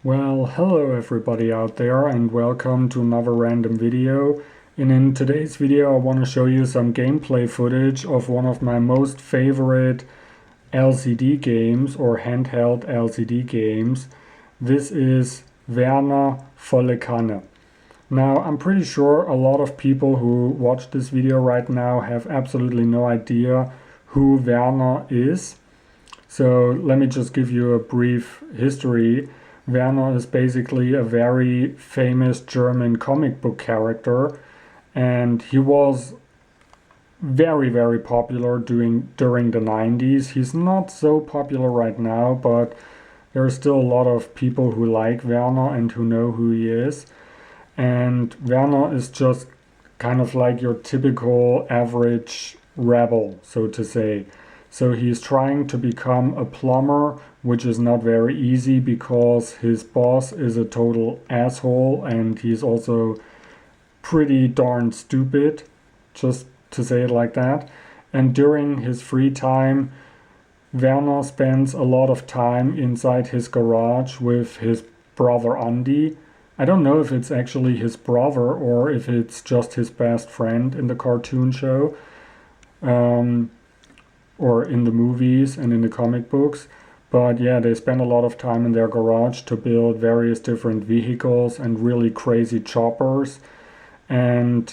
Well, hello everybody out there and welcome to another random video. And in today's video I want to show you some gameplay footage of one of my most favorite LCD games or handheld LCD games. This is Werner Volle Kanne. Now I'm pretty sure a lot of people who watch this video right now have absolutely no idea who Werner is. So let me just give you a brief history. Werner is basically a very famous German comic book character, and he was very popular during the 90s. He's not so popular right now, but there are still a lot of people who like Werner and who know who he is. And Werner is just kind of like your typical average rebel, so to say. So he's trying to become a plumber, which is not very easy because his boss is a total asshole and he's also pretty darn stupid, just to say it like that. And during his free time, Werner spends a lot of time inside his garage with his brother Andy. I don't know if it's actually his brother or if it's just his best friend in the cartoon show. Or in the movies and in the comic books. But yeah, they spend a lot of time in their garage to build various different vehicles and really crazy choppers. And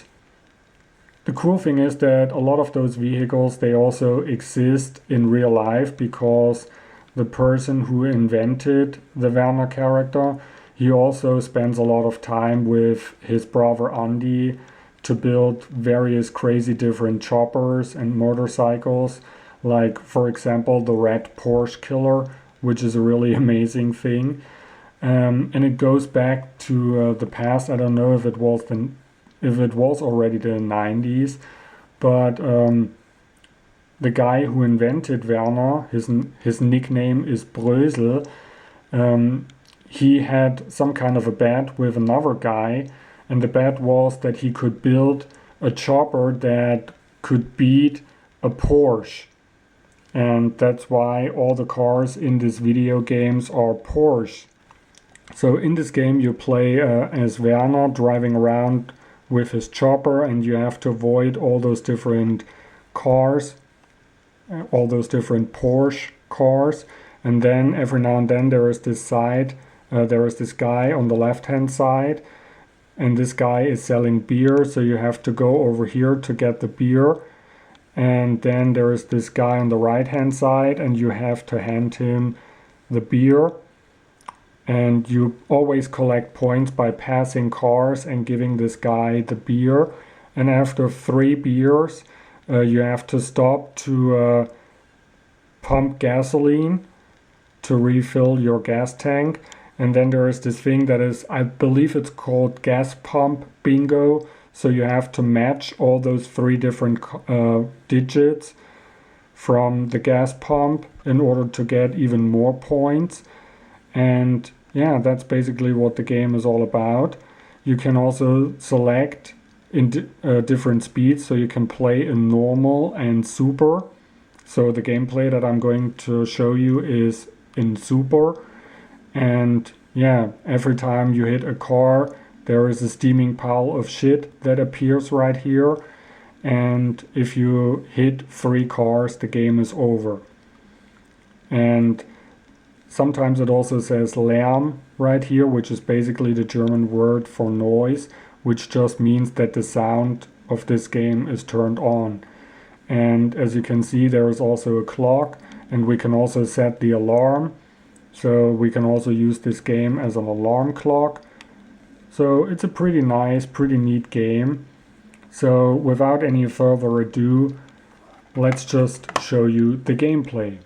the cool thing is that a lot of those vehicles, they also exist in real life because the person who invented the Werner character, he also spends a lot of time with his brother Andy to build various crazy different choppers and motorcycles. Like, for example, the red Porsche killer, which is a really amazing thing. And it goes back to the past. I don't know if it was already the 90s, but the guy who invented Werner, his nickname is Brösel. He had some kind of a bet with another guy, and the bet was that he could build a chopper that could beat a Porsche. And that's why all the cars in this video games are Porsche. So in this game you play as Werner driving around with his chopper, and you have to avoid all those different cars, all those different Porsche cars. And then every now and then there is this guy on the left hand side, and this guy is selling beer, so you have to go over here to get the beer. And then there is this guy on the right hand side, and you have to hand him the beer. And you always collect points by passing cars and giving this guy the beer. And after 3 beers, you have to stop to pump gasoline to refill your gas tank. And then there is this thing that is, I believe it's called gas pump bingo. So you have to match all those 3 different digits from the gas pump in order to get even more points. And yeah, that's basically what the game is all about. You can also select in different speeds, so you can play in normal and super. So the gameplay that I'm going to show you is in super. And yeah, every time you hit a car, there is a steaming pile of shit that appears right here. And if you hit 3 cars, the game is over. And sometimes it also says Lärm right here, which is basically the German word for noise, which just means that the sound of this game is turned on. And as you can see, there is also a clock, and we can also set the alarm. So we can also use this game as an alarm clock. So it's a pretty nice, pretty neat game. So without any further ado, let's just show you the gameplay.